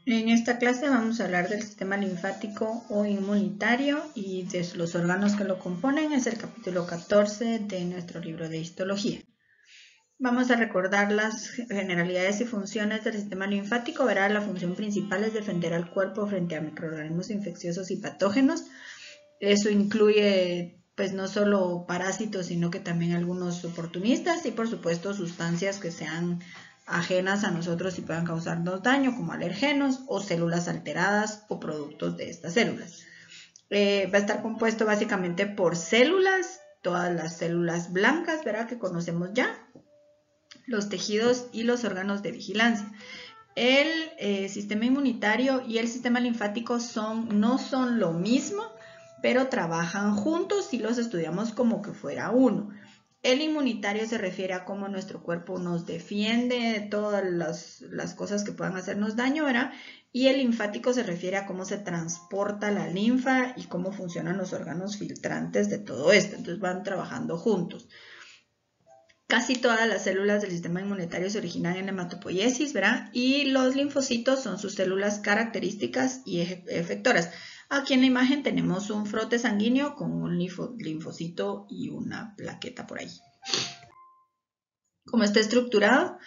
En esta clase vamos a hablar del sistema linfático o inmunitario y de los órganos que lo componen. Es el capítulo 14 de nuestro libro de histología. Vamos a recordar las generalidades y funciones del sistema linfático. Verá, la función principal es defender al cuerpo frente a microorganismos infecciosos y patógenos. Eso incluye pues no solo parásitos, sino que también algunos oportunistas y por supuesto sustancias que sean ajenas a nosotros y puedan causarnos daño, como alergenos o células alteradas o productos de estas células. Va a estar compuesto básicamente por células, todas las células blancas, ¿verdad? Que conocemos ya, los tejidos y los órganos de vigilancia. El sistema inmunitario y el sistema linfático no son lo mismo, pero trabajan juntos y los estudiamos como que fuera uno. El inmunitario se refiere a cómo nuestro cuerpo nos defiende de todas las cosas que puedan hacernos daño, ¿verdad? Y el linfático se refiere a cómo se transporta la linfa y cómo funcionan los órganos filtrantes de todo esto. Entonces van trabajando juntos. Casi todas las células del sistema inmunitario se originan en hematopoiesis, ¿verdad? Y los linfocitos son sus células características y efectoras. Aquí en la imagen tenemos un frote sanguíneo con un linfocito y una plaqueta por ahí. ¿Cómo está estructurado?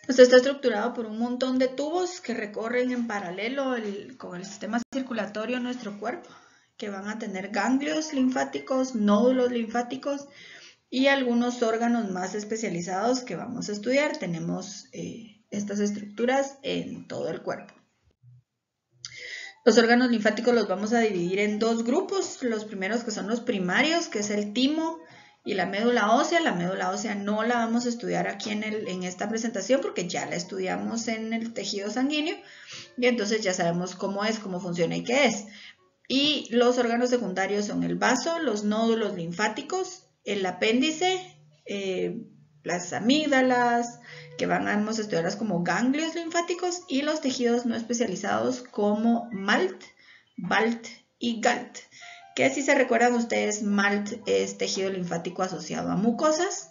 Pues está estructurado por un montón de tubos que recorren en paralelo con el sistema circulatorio en nuestro cuerpo, que van a tener ganglios linfáticos, nódulos linfáticos y algunos órganos más especializados que vamos a estudiar. Tenemos estas estructuras en todo el cuerpo. Los órganos linfáticos los vamos a dividir en dos grupos. Los primeros que son los primarios, que es el timo y la médula ósea. La médula ósea no la vamos a estudiar aquí en esta presentación porque ya la estudiamos en el tejido sanguíneo y entonces ya sabemos cómo es, cómo funciona y qué es. Y los órganos secundarios son el vaso, los nódulos linfáticos, el apéndice, las amígdalas, que vamos a estudiarlas como ganglios linfáticos, y los tejidos no especializados como MALT, BALT y GALT. Que si se recuerdan ustedes, MALT es tejido linfático asociado a mucosas,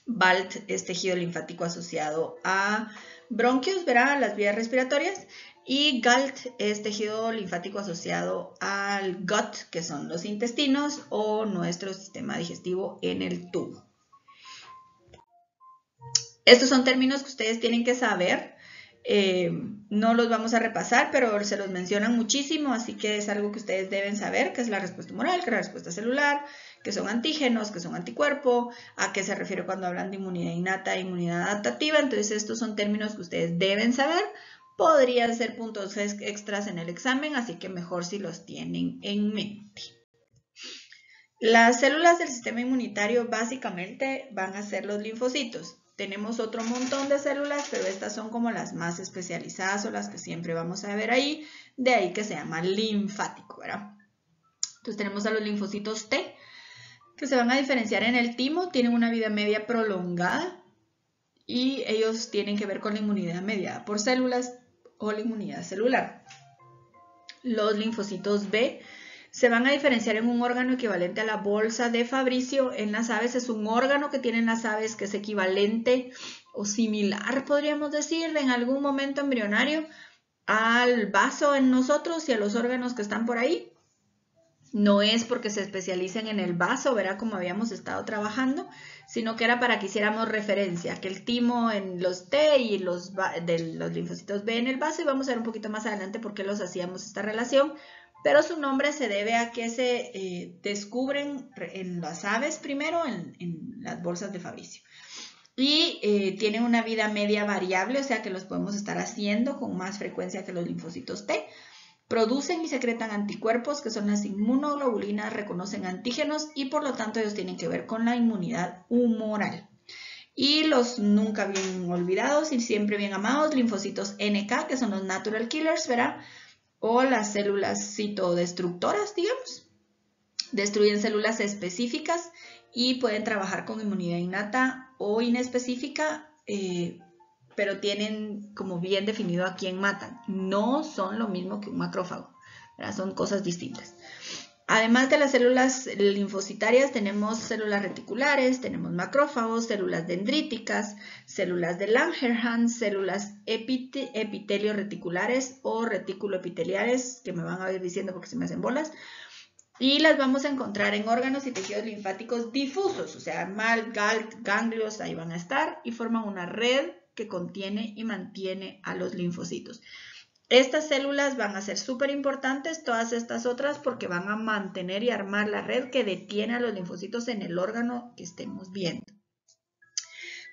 BALT es tejido linfático asociado a bronquios, ¿verdad? Las vías respiratorias. Y GALT es tejido linfático asociado al gut, que son los intestinos o nuestro sistema digestivo en el tubo. Estos son términos que ustedes tienen que saber. No los vamos a repasar, pero se los mencionan muchísimo, así que es algo que ustedes deben saber, que es la respuesta humoral, que es la respuesta celular, que son antígenos, que son anticuerpo, a qué se refiere cuando hablan de inmunidad innata e inmunidad adaptativa. Entonces estos son términos que ustedes deben saber. Podrían ser puntos extras en el examen, así que mejor si los tienen en mente. Las células del sistema inmunitario básicamente van a ser los linfocitos. Tenemos otro montón de células, pero estas son como las más especializadas o las que siempre vamos a ver ahí, de ahí que se llama linfático, ¿verdad? Entonces tenemos a los linfocitos T, que se van a diferenciar en el timo, tienen una vida media prolongada y ellos tienen que ver con la inmunidad mediada por células o la inmunidad celular. Los linfocitos B se van a diferenciar en un órgano equivalente a la bolsa de Fabricio en las aves. Es un órgano que tienen las aves que es equivalente o similar, podríamos decir, en algún momento embrionario al vaso en nosotros y a los órganos que están por ahí. No es porque se especialicen en el vaso, verá como habíamos estado trabajando, sino que era para que hiciéramos referencia, que el timo en los T y los linfocitos B en el vaso, y vamos a ver un poquito más adelante por qué los hacíamos esta relación, pero su nombre se debe a que se descubren en las aves primero, en las bolsas de Fabricio. Y tienen una vida media variable, o sea que los podemos estar haciendo con más frecuencia que los linfocitos T. Producen y secretan anticuerpos, que son las inmunoglobulinas, reconocen antígenos y por lo tanto ellos tienen que ver con la inmunidad humoral. Y los nunca bien olvidados y siempre bien amados, linfocitos NK, que son los natural killers, ¿verdad? O las células citodestructoras, digamos. Destruyen células específicas y pueden trabajar con inmunidad innata o inespecífica, pero tienen como bien definido a quién matan. No son lo mismo que un macrófago, ¿verdad? Son cosas distintas. Además de las células linfocitarias, tenemos células reticulares, tenemos macrófagos, células dendríticas, células de Langerhans, células epitelio reticulares o reticuloepiteliales, que me van a ir diciendo porque se me hacen bolas. Y las vamos a encontrar en órganos y tejidos linfáticos difusos, o sea, ganglios, ahí van a estar y forman una red que contiene y mantiene a los linfocitos. Estas células van a ser súper importantes, todas estas otras, porque van a mantener y armar la red que detiene a los linfocitos en el órgano que estemos viendo.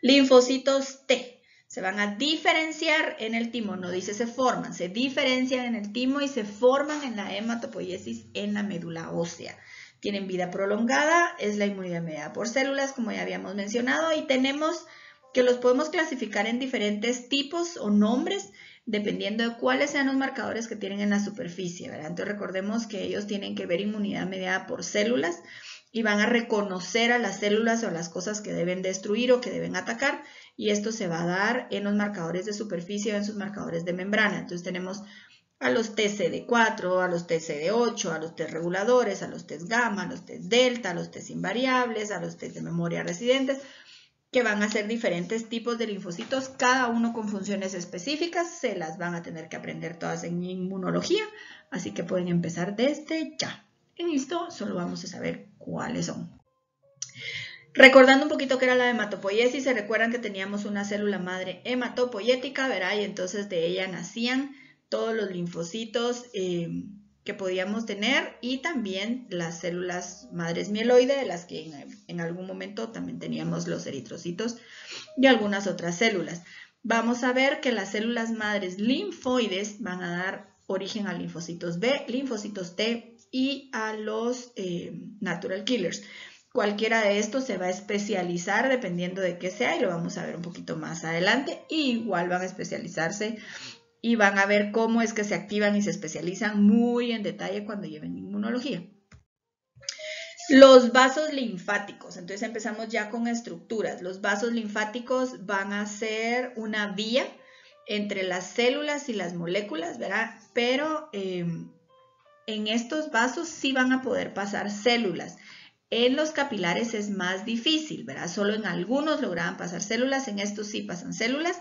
Linfocitos T. Se van a diferenciar en el timo, no dice se forman, se diferencian en el timo y se forman en la hematopoiesis en la médula ósea. Tienen vida prolongada, es la inmunidad mediada por células, como ya habíamos mencionado, y tenemos que los podemos clasificar en diferentes tipos o nombres, dependiendo de cuáles sean los marcadores que tienen en la superficie, ¿verdad? Entonces recordemos que ellos tienen que ver inmunidad mediada por células y van a reconocer a las células o a las cosas que deben destruir o que deben atacar, y esto se va a dar en los marcadores de superficie o en sus marcadores de membrana. Entonces tenemos a los TCD4, a los TCD8, a los T reguladores, a los T gamma, a los T delta, a los T invariables, a los T de memoria residentes, que van a ser diferentes tipos de linfocitos, cada uno con funciones específicas. Se las van a tener que aprender todas en inmunología, así que pueden empezar desde ya. En esto solo vamos a saber cuáles son. Recordando un poquito qué era la hematopoiesis, se recuerdan que teníamos una célula madre hematopoyética, ¿verdad? Y entonces de ella nacían todos los linfocitos que podíamos tener y también las células madres mieloide, de las que en algún momento también teníamos los eritrocitos y algunas otras células. Vamos a ver que las células madres linfoides van a dar origen a linfocitos B, linfocitos T y a los natural killers. Cualquiera de estos se va a especializar dependiendo de qué sea y lo vamos a ver un poquito más adelante. Y igual van a especializarse y van a ver cómo es que se activan y se especializan muy en detalle cuando lleven inmunología. Los vasos linfáticos, entonces empezamos ya con estructuras. Los vasos linfáticos van a ser una vía entre las células y las moléculas, ¿verdad? Pero en estos vasos sí van a poder pasar células. En los capilares es más difícil, ¿verdad? Solo en algunos lograban pasar células, en estos sí pasan células.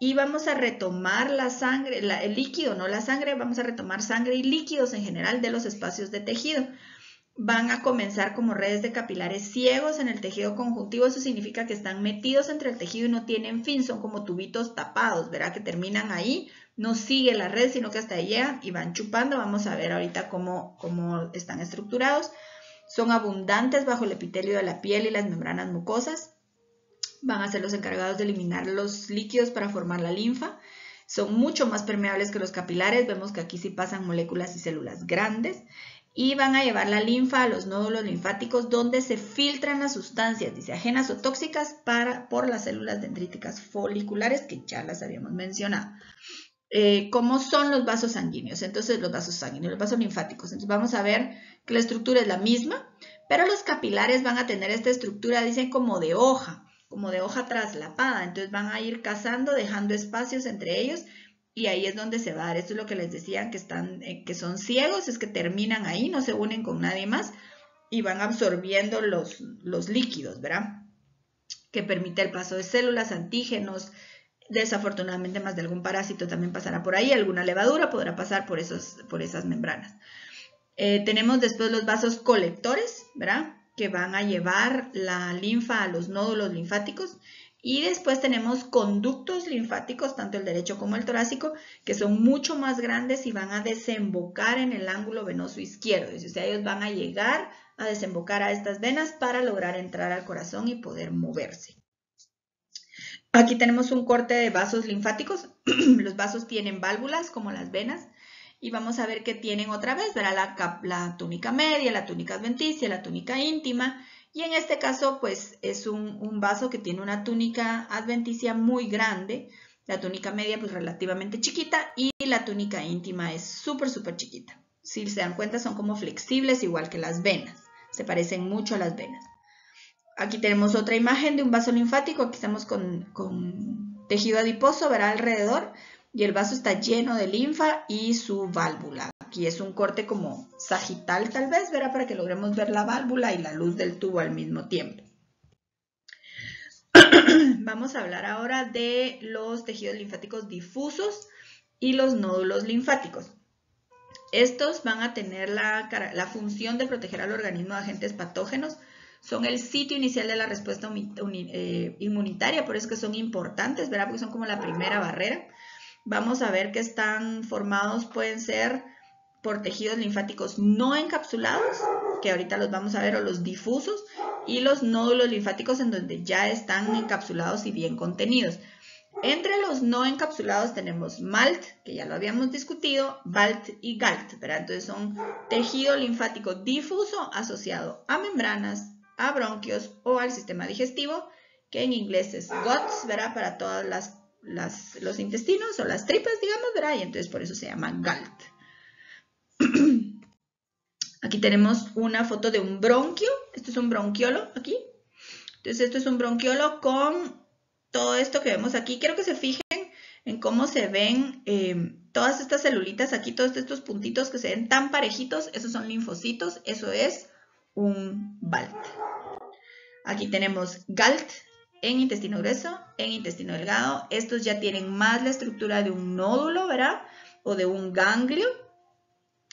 Y vamos a retomar la sangre, el líquido, no la sangre, vamos a retomar sangre y líquidos en general de los espacios de tejido. Van a comenzar como redes de capilares ciegos en el tejido conjuntivo, eso significa que están metidos entre el tejido y no tienen fin, son como tubitos tapados, ¿verdad? Que terminan ahí, no sigue la red, sino que hasta ahí llegan y van chupando. Vamos a ver ahorita cómo están estructurados. Son abundantes bajo el epitelio de la piel y las membranas mucosas. Van a ser los encargados de eliminar los líquidos para formar la linfa. Son mucho más permeables que los capilares. Vemos que aquí sí pasan moléculas y células grandes. Y van a llevar la linfa a los nódulos linfáticos donde se filtran las sustancias, dice, ajenas o tóxicas por las células dendríticas foliculares, que ya las habíamos mencionado. ¿Cómo son los vasos sanguíneos? Entonces, los vasos sanguíneos, los vasos linfáticos. Entonces, vamos a ver que la estructura es la misma, pero los capilares van a tener esta estructura, dicen, como de hoja traslapada. Entonces, van a ir cazando, dejando espacios entre ellos, y ahí es donde se va a dar. Esto es lo que les decían, que son ciegos, es que terminan ahí, no se unen con nadie más, y van absorbiendo los líquidos, ¿verdad? Que permite el paso de células, antígenos. Desafortunadamente más de algún parásito también pasará por ahí, alguna levadura podrá pasar por esas membranas. Tenemos después los vasos colectores, ¿verdad? Que van a llevar la linfa a los nódulos linfáticos. Y después tenemos conductos linfáticos, tanto el derecho como el torácico, que son mucho más grandes y van a desembocar en el ángulo venoso izquierdo. O sea, ellos van a llegar a desembocar a estas venas para lograr entrar al corazón y poder moverse. Aquí tenemos un corte de vasos linfáticos. Los vasos tienen válvulas como las venas y vamos a ver que tienen otra vez, ¿verdad? La túnica media, la túnica adventicia, la túnica íntima, y en este caso pues es un vaso que tiene una túnica adventicia muy grande, la túnica media pues relativamente chiquita y la túnica íntima es súper chiquita. Si se dan cuenta son como flexibles igual que las venas, se parecen mucho a las venas. Aquí tenemos otra imagen de un vaso linfático. Aquí estamos con tejido adiposo, ¿verdad? Alrededor, y el vaso está lleno de linfa y su válvula. Aquí es un corte como sagital tal vez, ¿verdad? Para que logremos ver la válvula y la luz del tubo al mismo tiempo. Vamos a hablar ahora de los tejidos linfáticos difusos y los nódulos linfáticos. Estos van a tener la función de proteger al organismo de agentes patógenos. Son el sitio inicial de la respuesta inmunitaria, por eso es que son importantes, ¿verdad? Porque son como la primera barrera. Vamos a ver que están formados, pueden ser por tejidos linfáticos no encapsulados, que ahorita los vamos a ver, o los difusos, y los nódulos linfáticos en donde ya están encapsulados y bien contenidos. Entre los no encapsulados tenemos MALT, que ya lo habíamos discutido, BALT y GALT, ¿verdad? Entonces son tejido linfático difuso asociado a membranas, a bronquios o al sistema digestivo, que en inglés es guts, ¿verdad? Para todos los intestinos o las tripas, digamos, ¿verdad? Y entonces por eso se llama GALT. Aquí tenemos una foto de un bronquio. Esto es un bronquiolo aquí. Entonces esto es un bronquiolo con todo esto que vemos aquí. Quiero que se fijen en cómo se ven todas estas celulitas aquí, todos estos puntitos que se ven tan parejitos. Esos son linfocitos. Eso es un BALT. Aquí tenemos GALT en intestino grueso, en intestino delgado. Estos ya tienen más la estructura de un nódulo, ¿verdad? O de un ganglio,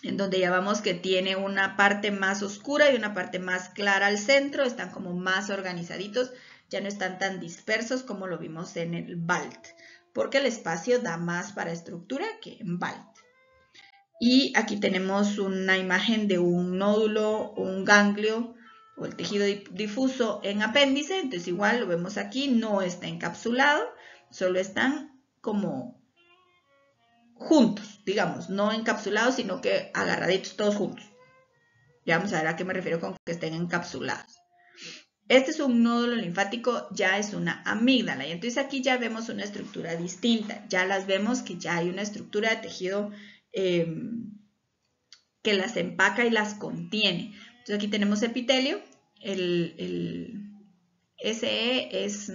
en donde ya vemos que tiene una parte más oscura y una parte más clara al centro. Están como más organizaditos, ya no están tan dispersos como lo vimos en el BALT, porque el espacio da más para estructura que en BALT. Y aquí tenemos una imagen de un nódulo o un ganglio o el tejido difuso en apéndice. Entonces igual lo vemos aquí, no está encapsulado, solo están como juntos, digamos, no encapsulados, sino que agarraditos todos juntos. Ya vamos a ver a qué me refiero con que estén encapsulados. Este es un nódulo linfático, ya es una amígdala. Y entonces aquí ya vemos una estructura distinta. Ya las vemos que ya hay una estructura de tejido que las empaca y las contiene. Entonces aquí tenemos epitelio. El SE es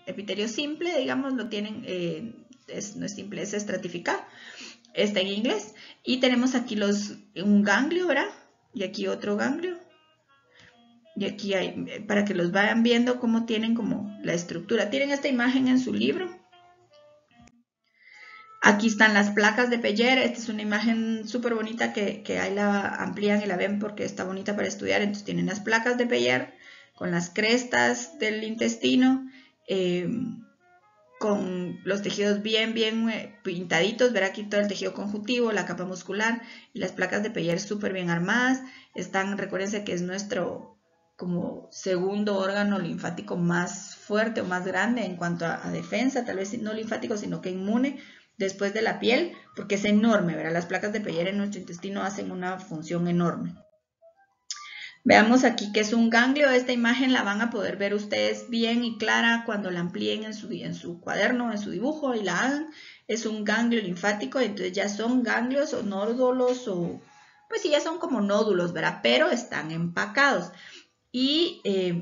epitelio simple, digamos, lo tienen, no es simple, es estratificado. Está en inglés. Y tenemos aquí un ganglio, ¿verdad? Y aquí otro ganglio. Y aquí hay, para que los vayan viendo cómo tienen como la estructura. Tienen esta imagen en su libro. Aquí están las placas de Peyer. Esta es una imagen súper bonita que ahí la amplían y la ven porque está bonita para estudiar. Entonces tienen las placas de Peyer con las crestas del intestino, con los tejidos bien pintaditos. Ver aquí todo el tejido conjuntivo, la capa muscular y las placas de Peyer súper bien armadas. Recuérdense que es nuestro como segundo órgano linfático más fuerte o más grande en cuanto a defensa, tal vez no linfático, sino que inmune, después de la piel, porque es enorme, ¿verdad? Las placas de Peyer en nuestro intestino hacen una función enorme. Veamos aquí que es un ganglio. Esta imagen la van a poder ver ustedes bien y clara cuando la amplíen en su cuaderno, en su dibujo y la hagan. Es un ganglio linfático, entonces ya son ganglios o nódulos o, pues sí, ya son como nódulos, ¿verdad? Pero están empacados. Y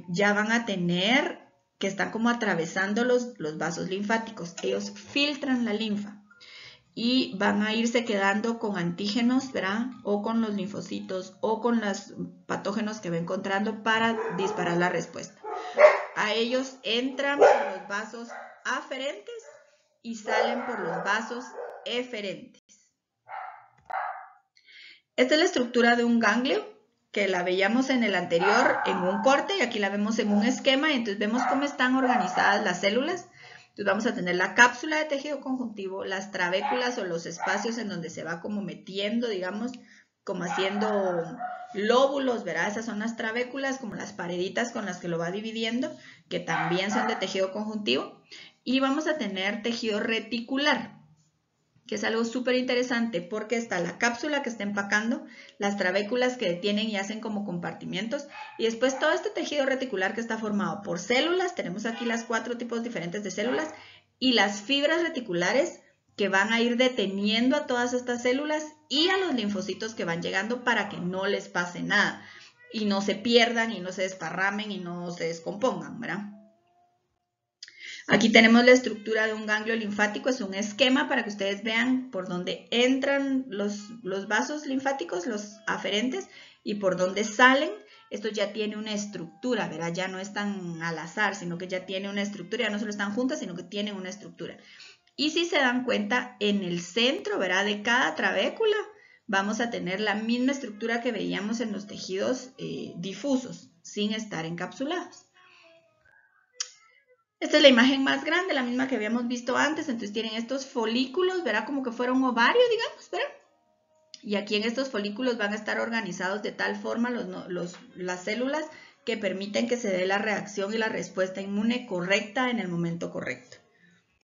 ya van a tener que están como atravesando los vasos linfáticos. Ellos filtran la linfa y van a irse quedando con antígenos, ¿verdad? O con los linfocitos o con los patógenos que va encontrando para disparar la respuesta. A ellos entran por los vasos aferentes y salen por los vasos eferentes. Esta es la estructura de un ganglio, que la veíamos en el anterior en un corte y aquí la vemos en un esquema. Y entonces vemos cómo están organizadas las células. Entonces vamos a tener la cápsula de tejido conjuntivo, las trabéculas o los espacios en donde se va como metiendo, digamos, como haciendo lóbulos, ¿verdad? Esas son las trabéculas, como las pareditas con las que lo va dividiendo, que también son de tejido conjuntivo. Y vamos a tener tejido reticular, que es algo súper interesante porque está la cápsula que está empacando, las trabéculas que detienen y hacen como compartimientos, y después todo este tejido reticular que está formado por células. Tenemos aquí las 4 tipos diferentes de células y las fibras reticulares que van a ir deteniendo a todas estas células y a los linfocitos que van llegando para que no les pase nada y no se pierdan y no se desparramen y no se descompongan, ¿verdad? Aquí tenemos la estructura de un ganglio linfático, es un esquema para que ustedes vean por dónde entran los vasos linfáticos, los aferentes, y por dónde salen. Esto ya tiene una estructura, ¿verdad? Ya no es tan al azar, sino que ya tiene una estructura, ya no solo están juntas, sino que tienen una estructura. Y si se dan cuenta, en el centro, ¿verdad? De cada trabécula vamos a tener la misma estructura que veíamos en los tejidos difusos, sin estar encapsulados. Esta es la imagen más grande, la misma que habíamos visto antes. Entonces tienen estos folículos, ¿verdad? Como que fuera un ovario, digamos, ¿verdad? Y aquí en estos folículos van a estar organizados de tal forma las células que permiten que se dé la reacción y la respuesta inmune correcta en el momento correcto.